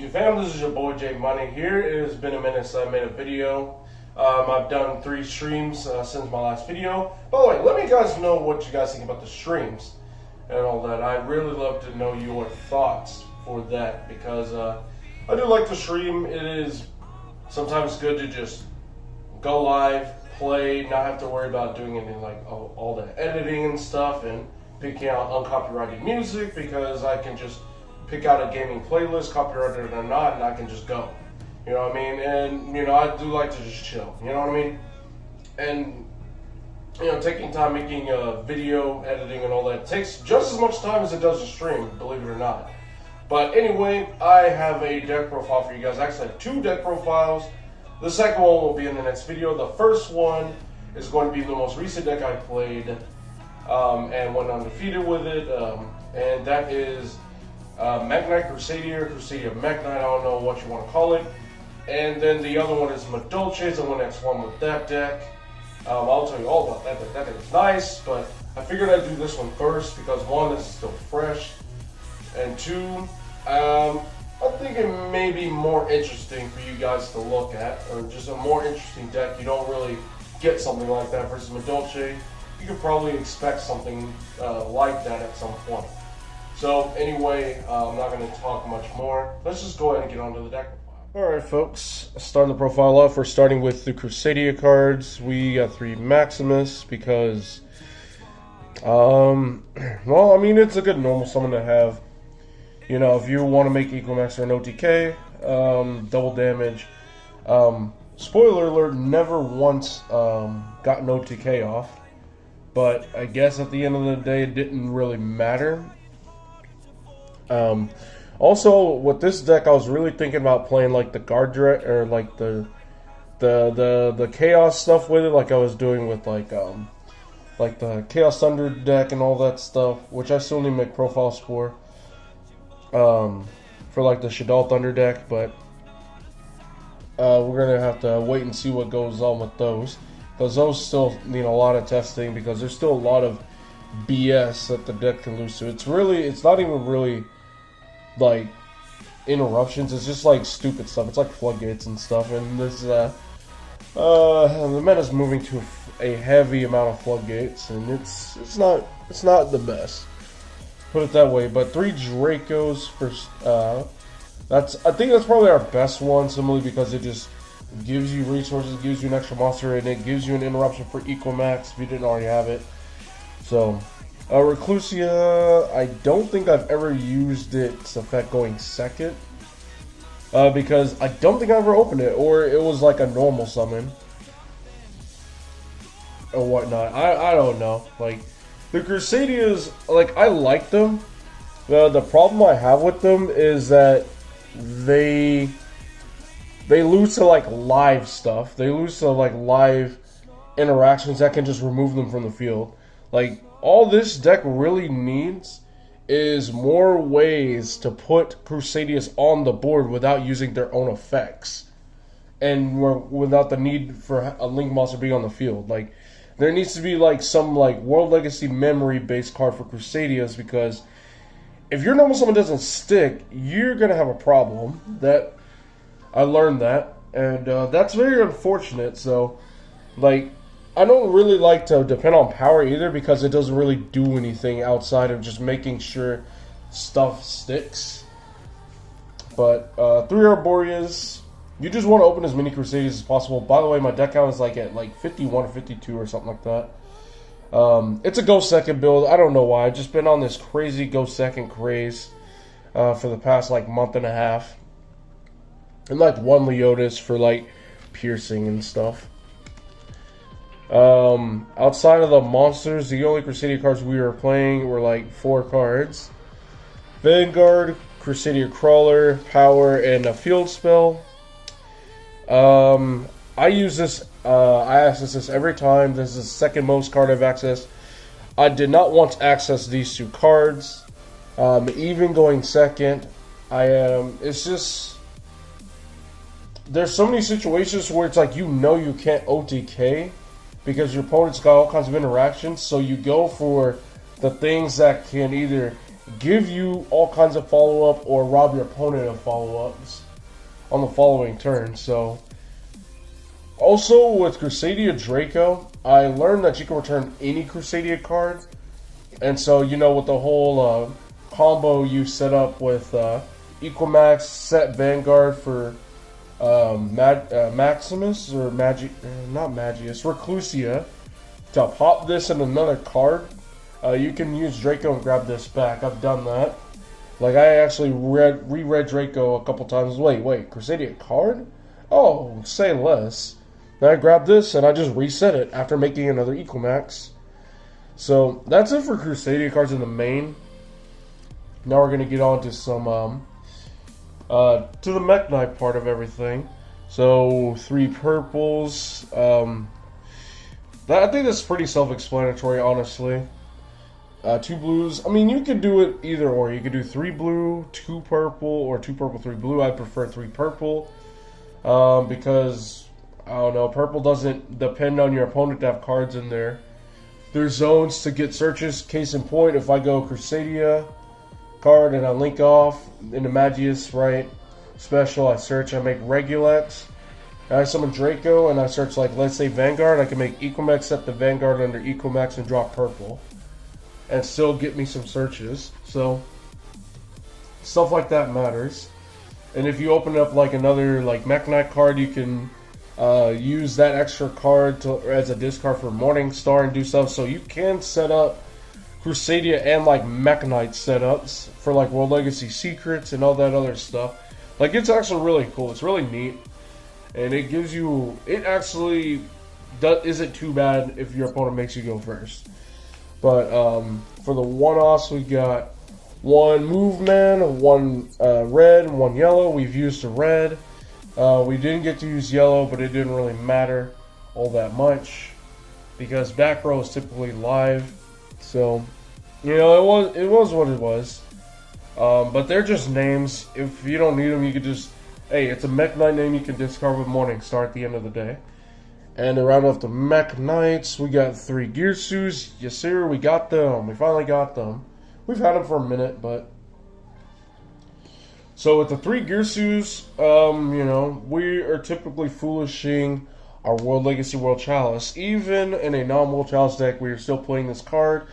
YouTube fam, this is your boy Jay Money here. It has been a minute since I made a video. I've done 3 streams since my last video. By the way, let me guys know what you guys think about the streams and all that. I really love to know your thoughts for that because I do like to stream. It is sometimes good to just go live, play, not have to worry about doing anything like all the editing and stuff and picking out uncopyrighted music, because I can just pick out a gaming playlist, copyrighted or not, and I can just go. You know what I mean? And, you know, I do like to just chill. You know what I mean? And, you know, taking time making a video, editing and all that takes just as much time as it does to stream, believe it or not. But anyway, I have a deck profile for you guys. I actually have 2 deck profiles. The second one will be in the next video. The first one is going to be the most recent deck I played and went undefeated with it. And that is Mekk-Knight, Crusadia Mekk-Knight, I don't know what you want to call it. And then the other one is Madolche's. I went X1 with that deck. I'll tell you all about that deck. That deck is nice, but I figured I'd do this one first because 1, is still fresh, and 2, I think it may be more interesting for you guys to look at, or just a more interesting deck. You don't really get something like that versus Madolche. You could probably expect something like that at some point. So anyway, I'm not going to talk much more. Let's just go ahead and get onto the deck profile. Alright folks, starting the profile off, we're starting with the Crusadia cards. We got 3 Maximus because, well, I mean, it's a good normal summon to have. You know, if you want to make Equinox or an OTK, double damage. Spoiler alert, never once got an OTK off. But I guess at the end of the day, it didn't really matter. Also, with this deck, I was really thinking about playing like the guard direct, or like the chaos stuff with it, like I was doing with like the Chaos Thunder deck and all that stuff, which I still need to make profiles for like the Shadal Thunder deck, but we're gonna have to wait and see what goes on with those, because those still need a lot of testing, because there's still a lot of BS that the deck can lose to. It's not even really like interruptions, it's just like stupid stuff. It's like floodgates and stuff, and this the meta's moving to a heavy amount of floodgates, and it's not the best, put it that way. But 3 Dracos for I think that's probably our best one, simply because it just gives you resources, gives you an extra monster, and it gives you an interruption for Equimax if you didn't already have it. So Reclusia, I don't think I've ever used its effect going second, because I don't think I ever opened it, or it was like a normal summon or whatnot. I don't know. Like, the Crusadias, like, I like them. The problem I have with them is that they lose to like live stuff. They lose to like live interactions that can just remove them from the field. Like, all this deck really needs is more ways to put Crusadias on the board without using their own effects, and without the need for a Link monster being on the field. Like, there needs to be like some like World Legacy memory based card for Crusadias, because if your normal summon doesn't stick, you're gonna have a problem. That I learned that, and that's very unfortunate. So, like, I don't really like to depend on power either, because it doesn't really do anything outside of just making sure stuff sticks. But 3 Arborias, you just want to open as many Crusadias as possible. By the way, my deck count is like at like 51 or 52 or something like that. It's a go second build. I don't know why. I've just been on this crazy go second craze for the past like month and a half. And like 1 Leotis for like piercing and stuff. Outside of the monsters, the only Crusadia cards we were playing were like 4 cards. Vanguard, Crusadia Crawler, Power, and a field spell. I use this, I access this every time. This is the second most card I've accessed. I did not want to access these 2 cards. Even going second, it's just, there's so many situations where it's like, you know, you can't OTK because your opponent's got all kinds of interactions, so you go for the things that can either give you all kinds of follow-up or rob your opponent of follow-ups on the following turn. So, also with Crusadia Draco, I learned that you can return any Crusadia card. And so, you know, with the whole combo you set up with Equimax, set Vanguard for Maximus, or not Magius, Reclusia, to pop this in another card, you can use Draco and grab this back. I've done that. Like, I actually reread Draco a couple times. Wait, Crusadia card? Oh, say less. Then I grabbed this and I just reset it after making another Equimax. So, that's it for Crusadia cards in the main. Now we're going to get on to some, to the Mekk-Knight part of everything. So, 3 purples. I think that's pretty self-explanatory, honestly. 2 blues. I mean, you could do it either or. You could do 3 blue, 2 purple, or 2 purple, 3 blue. I prefer 3 purple because, I don't know, purple doesn't depend on your opponent to have cards in there. There's zones to get searches. Case in point, if I go Crusadia card and I link off into Magius, right, special, I search, I make Regulex. I summon Draco and I search, like, let's say Vanguard. I can make Equimax, set the Vanguard under Equimax and drop purple and still get me some searches. So stuff like that matters. And if you open up like another like Mekk-Knight card, you can use that extra card as a discard for Morningstar and do stuff. So you can set up Crusadia and like Mekk-Knight setups for like World Legacy Secrets and all that other stuff. Like, it's actually really cool. It's really neat. And it gives you, it actually isn't too bad if your opponent makes you go first. But for the one-offs, we got 1 Moveman, 1 red, and 1 yellow. We've used the red. We didn't get to use yellow, but it didn't really matter all that much because back row is typically live. So, you know, it was what it was. But they're just names. If you don't need them, you could just, hey, it's a Mekk-Knight name you can discard with Morningstar at the end of the day. And to round off the Mekk-Knights, we got 3 Girsus. Yes, sir, we got them. We finally got them. We've had them for a minute, but... So with the 3 Girsus, you know, we are typically foolishing our World Legacy World Chalice. Even in a non-World Chalice deck, we are still playing this card.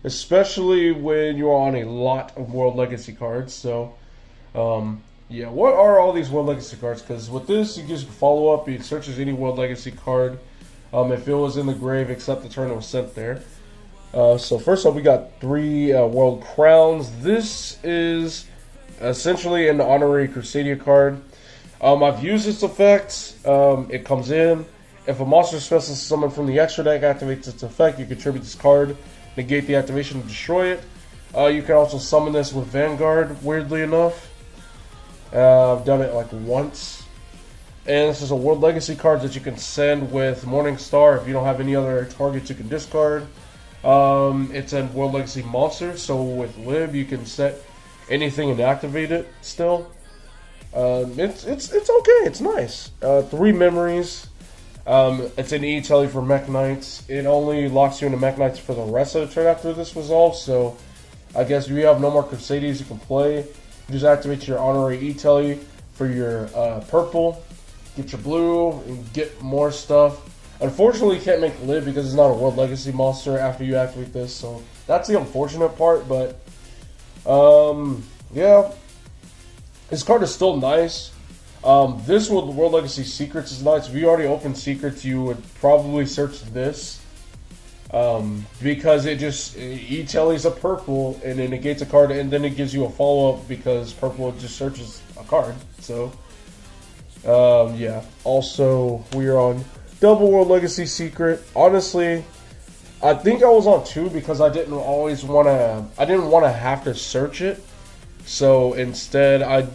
Especially when you're on a lot of World Legacy cards. So, yeah, what are all these World Legacy cards? Because with this, you just follow up. It searches any World Legacy card if it was in the grave, except the turn it was sent there. So first up, we got 3 World Crowns. This is essentially an honorary Crusadia card. I've used this effect. It comes in. If a monster special summon from the extra deck activates its effect, you contribute this card, negate the activation, and destroy it. You can also summon this with Vanguard, weirdly enough. I've done it like once. And this is a World Legacy card that you can send with Morningstar if you don't have any other targets you can discard. It's a World Legacy monster, so with Lib you can set anything and activate it still. It's okay, it's nice. 3 memories. It's an E-Telly for Mekk-Knights. It only locks you into Mekk-Knights for the rest of the turn after this resolves, so I guess if you have no more Crusadias you can play, you just activate your honorary E-Telly for your purple, get your blue, and get more stuff. Unfortunately, you can't make Lib because it's not a World Legacy monster after you activate this, so that's the unfortunate part, but yeah, this card is still nice. This World Legacy Secrets is nice. If you already opened Secrets, you would probably search this. Because it just, E-Telly's a purple, and it negates a card, and then it gives you a follow-up because purple just searches a card. So, yeah. Also, we are on double World Legacy Secret. Honestly, I think I was on 2 because I didn't want to have to search it. So instead, I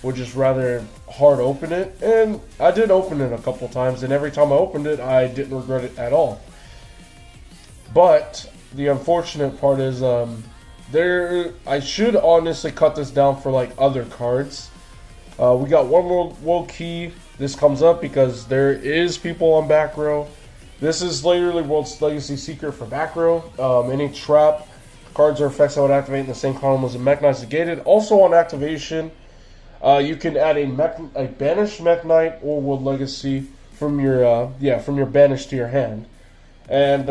would just rather hard open it, and I did open it a couple times, and every time I opened it, I didn't regret it at all. But the unfortunate part is, I should honestly cut this down for like other cards. We got 1 world key. This comes up because there is people on back row. This is literally World Legacy Secret for back row. Any trap cards or effects that would activate in the same column as a Mekk-Knight's negated. Also on activation, you can add a banished Mekk-Knight or World Legacy from your from your banish to your hand. And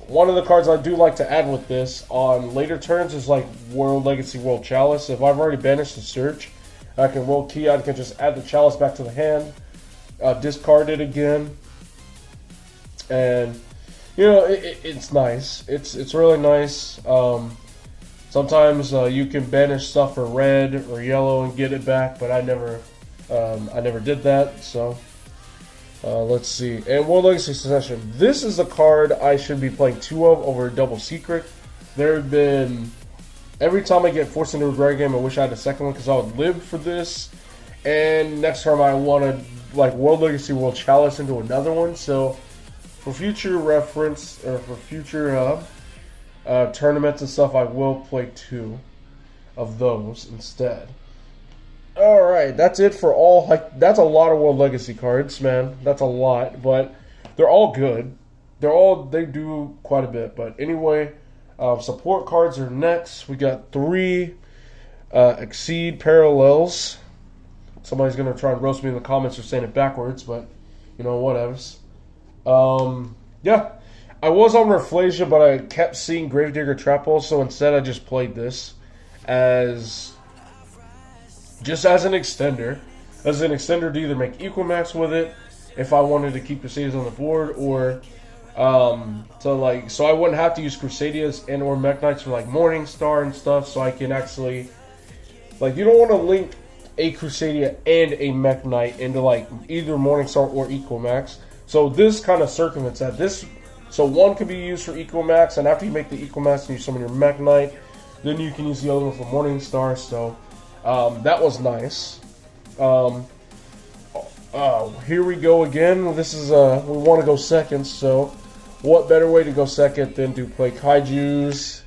one of the cards I do like to add with this on later turns is like World Legacy World Chalice. If I've already banished the search, I can roll key. I can just add the chalice back to the hand, discard it again, and you know it's nice. It's really nice. Sometimes you can banish stuff for red or yellow and get it back, but I never did that. So. Let's see. And World Legacy Succession. This is the card I should be playing 2 of over a double secret. There have been... Every time I get forced into a rare game, I wish I had a second one because I would live for this. And next time I want to, like, World Legacy World Chalice into another one. So, for future reference, or for future tournaments and stuff, I will play 2 of those instead. Alright, that's it for all. Like, that's a lot of World Legacy cards, man. That's a lot, but they're all good. They do quite a bit. But anyway, support cards are next. We got 3 Exceed Parallels. Somebody's going to try and roast me in the comments for saying it backwards, but, you know, whatevs. Yeah, I was on Rafflesia, but I kept seeing Gravedigger Trapple, so instead I just played this as... just as an extender. As an extender to either make equal max with it if I wanted to keep Crusaders on the board, or so I wouldn't have to use Crusadias and or Mekk-Knights for like Morningstar and stuff, so I can actually, like, you don't want to link a Crusadia and a Mekk-Knight into like either Morningstar or equal max. So this kind of circumvents that. So one could be used for equal max, and after you make the equal max and you summon your Mekk-Knight, then you can use the other one for Morningstar. So that was nice. Here we go again. This is we want to go second, so what better way to go second than to play Kaijus?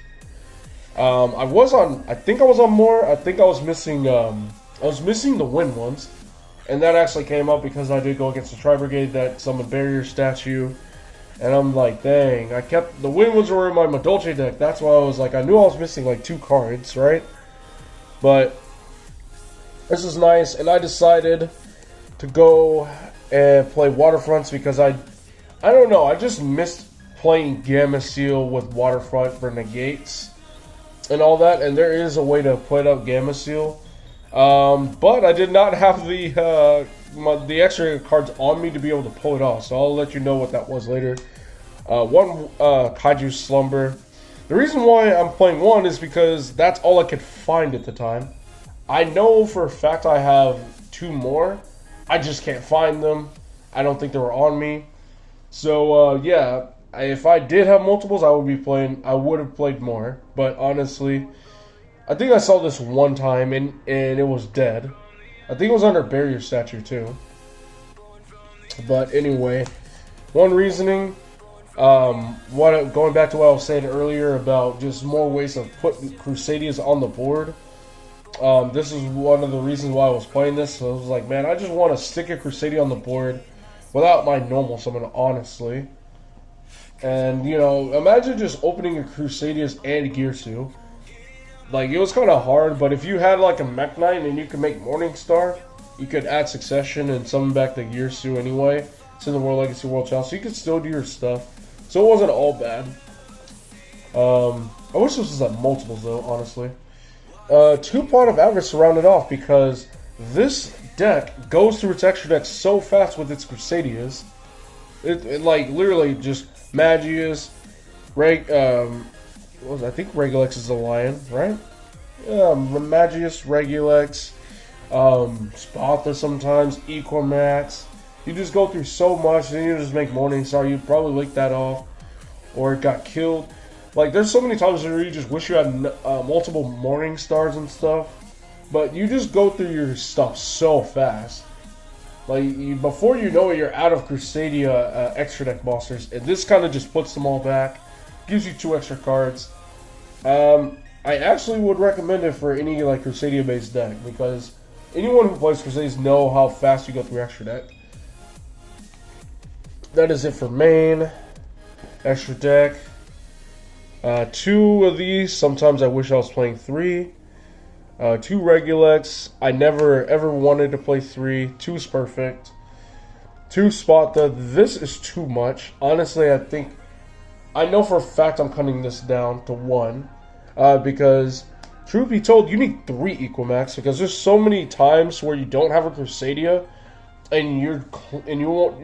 I think I was on more. I think I was missing the win ones, and that actually came up because I did go against the Tri-Brigade that summoned Barrier Statue, and I'm like, dang, the win ones were in my Madolce deck. That's why I was like, I knew I was missing like 2 cards, right? But this is nice, and I decided to go and play Waterfronts because I don't know, I just missed playing Gamma Seal with Waterfront for negates and all that, and there is a way to put up Gamma Seal, but I did not have the extra cards on me to be able to pull it off, so I'll let you know what that was later. One Kaiju Slumber. The reason why I'm playing 1 is because that's all I could find at the time. I know for a fact I have 2 more. I just can't find them. I don't think they were on me. So yeah, if I did have multiples, I would have played more. But honestly, I think I saw this one time and it was dead. I think it was under Barrier Statue too. But anyway, one reasoning. Going back to what I was saying earlier about just more ways of putting Crusadias on the board. This is one of the reasons why I was playing this. So I was like, man, I just want to stick a Crusadia on the board without my normal summon, honestly. And, you know, imagine just opening your Crusadias and Girsu. Like, it was kind of hard, but if you had, like, a Mekk-Knight and you could make Morningstar, you could add Succession and summon back the Girsu anyway. It's in the World Legacy World Challenge, so you could still do your stuff. So it wasn't all bad. I wish this was at multiples, though, honestly. 2 Pot of Avarice to round it off, because this deck goes through its extra deck so fast with its Crusadias. It like literally just Magius, I think Regulex is the lion, right? Yeah, Magius, Regulex, Spatha sometimes, Equamax. You just go through so much, then you just make Morningstar. You'd probably lick that off, or it got killed. Like, there's so many times where you just wish you had multiple Morningstars and stuff, but you just go through your stuff so fast. Like, before you know it, you're out of Crusadia extra deck monsters, and this kind of just puts them all back, gives you 2 extra cards. I actually would recommend it for any like Crusadia based deck, because anyone who plays Crusadias know how fast you go through extra deck. That is it for main, extra deck. Two of these, sometimes I wish I was playing three. Two Regulex, I never ever wanted to play three. Two is perfect. Two Sparta, this is too much. Honestly, I know for a fact I'm cutting this down to one. Because, truth be told, you need three Equimax. Because there's so many times where you don't have a Crusadia. And you're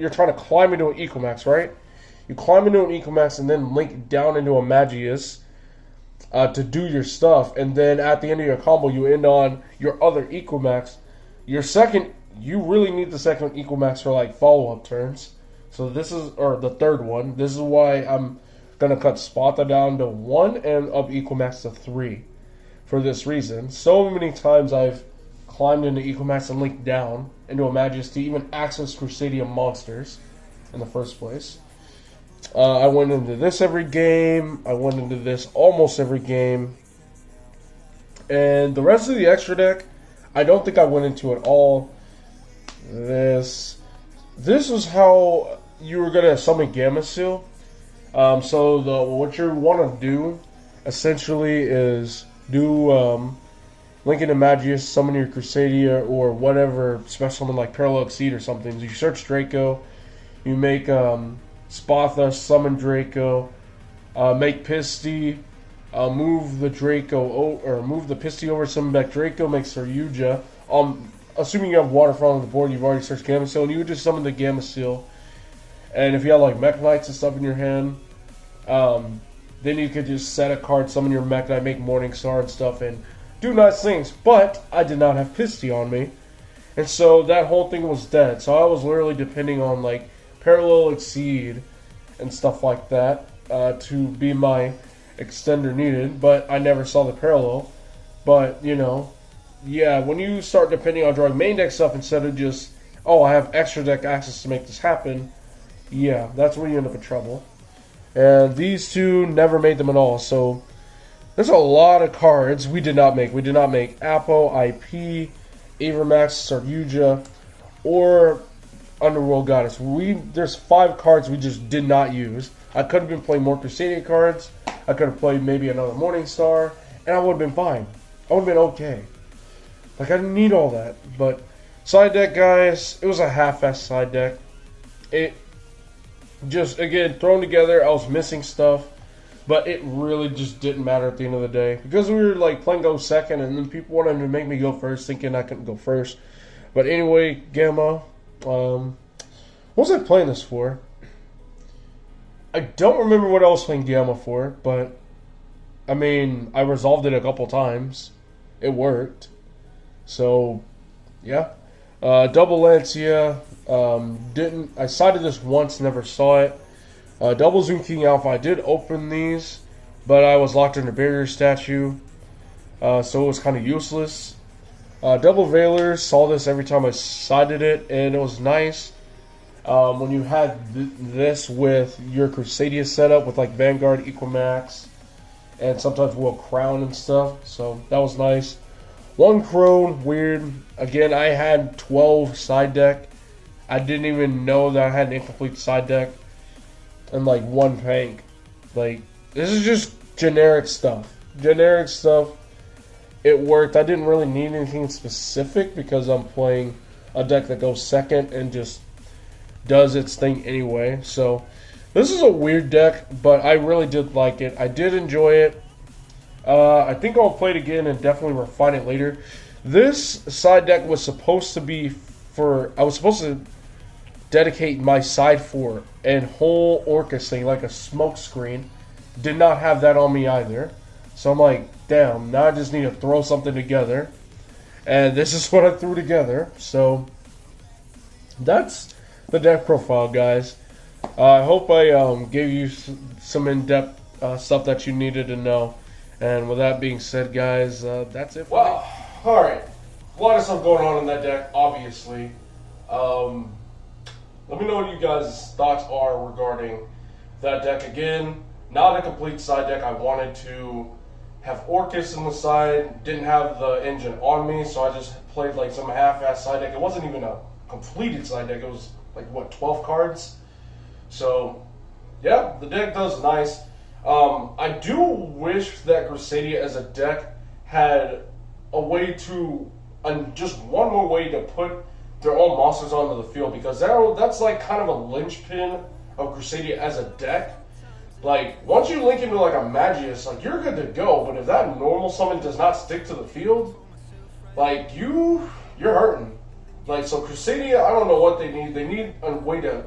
trying to climb into an Equimax, right? You climb into an Equimax and then link down into a Magius to do your stuff. And then at the end of your combo, you end on your other Equimax. You really need the second Equimax for like follow-up turns. So or the third one. This is why I'm going to cut Sparta down to one and up Equimax to three. For this reason. So many times I've climbed into Equimax and linked down into a Magius to even access Crusadia monsters in the first place. I went into this every game. I went into this almost every game. And the rest of the extra deck, I don't think I went into at all. This is how you were going to summon Gamma Seal. What you want to do, essentially, is do link into Magius, summon your Crusadia, or whatever special summon like Parallel Exceed or something. You search Draco, you make Spatha, summon Draco, make Pisty, move the Draco or move the Pisty over, summon back Draco, make Saryuja. Assuming you have Waterfront on the board, you've already searched Gamma Seal, and you would just summon the Gamma Seal. And if you have like Mekk-Knights and stuff in your hand, then you could just set a card, summon your Mekk-Knight, make Morningstar and stuff, and do nice things. But I did not have Pisty on me, and so that whole thing was dead. So I was literally depending on like Parallel Exceed and stuff like that to be my extender needed, but I never saw the Parallel. But, you know, yeah, when you start depending on drawing main deck stuff instead of just, oh, I have extra deck access to make this happen, yeah, that's when you end up in trouble. And these two never made them at all, so there's a lot of cards we did not make. We did not make Apo, IP, Avermax, Saryuja, or Underworld Goddess. There's 5 cards we just did not use. I could have been playing more Crusadia cards. I could have played maybe another Morningstar, and I would have been fine. I would have been okay. Like, I didn't need all that. But side deck, guys, it was a half-assed side deck. It just, again, thrown together. I was missing stuff, but it really just didn't matter at the end of the day. Because we were, like, playing go second, and then people wanted to make me go first, thinking I couldn't go first. But anyway, Gamma, what was I playing this for? I don't remember what I was playing Gamma for, but, I mean, I resolved it a couple times. It worked. So, yeah. Double Lancia, I sided this once, never saw it. Double Zoom King Alpha, I did open these, but I was locked in a barrier statue, so it was kind of useless. Double Veiler, saw this every time I sided it, and it was nice. When you had this with your Crusadia setup with like Vanguard, Equimax, and sometimes Will Crown and stuff, so that was nice. One Crone, weird. Again, I had 12 side deck. I didn't even know that I had an incomplete side deck. And like one Pank. Like, this is just generic stuff. Generic stuff. It worked. I didn't really need anything specific because I'm playing a deck that goes second and just does its thing anyway. So, this is a weird deck, but I really did like it. I did enjoy it. I think I'll play it again and definitely refine it later. This side deck was supposed to be I was supposed to dedicate my side for and whole Orcus thing, like a smoke screen. Did not have that on me either. So I'm like, damn, now I just need to throw something together. And this is what I threw together. So, that's the deck profile, guys. I hope I gave you some in-depth stuff that you needed to know. And with that being said, guys, that's it for me. Alright. A lot of stuff going on in that deck, obviously. Let me know what you guys' thoughts are regarding that deck. Again, not a complete side deck. I wanted to have Orcus on the side. Didn't have the engine on me, so I just played like some half-ass side deck. It wasn't even a completed side deck. It was like, what, 12 cards? So, yeah, the deck does nice. I do wish that Crusadia as a deck had a way to, just one more way to put their own monsters onto the field, because that's like kind of a linchpin of Crusadia as a deck. Like, once you link into like a Magius, like, you're good to go, but if that normal summon does not stick to the field, like, you're hurting. Like, so Crusadia, I don't know what they need. They need a way to,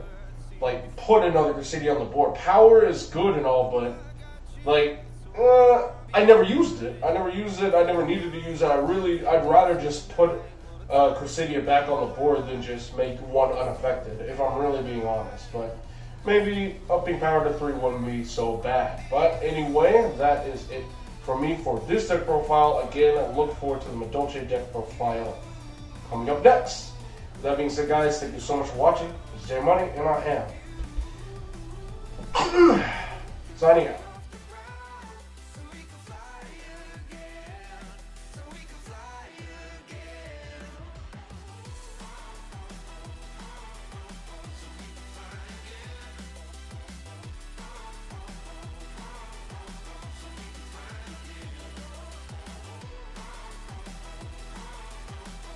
like, put another Crusadia on the board. Power is good and all, but, like, I never used it. I never needed to use it. I'd rather just put Crusadia back on the board than just make one unaffected, if I'm really being honest. But maybe upping power to 3 wouldn't be so bad. But anyway, that is it for me for this deck profile. Again, I look forward to the Madolche deck profile coming up next. With that being said, guys, thank you so much for watching. This is J Money, and I am signing out.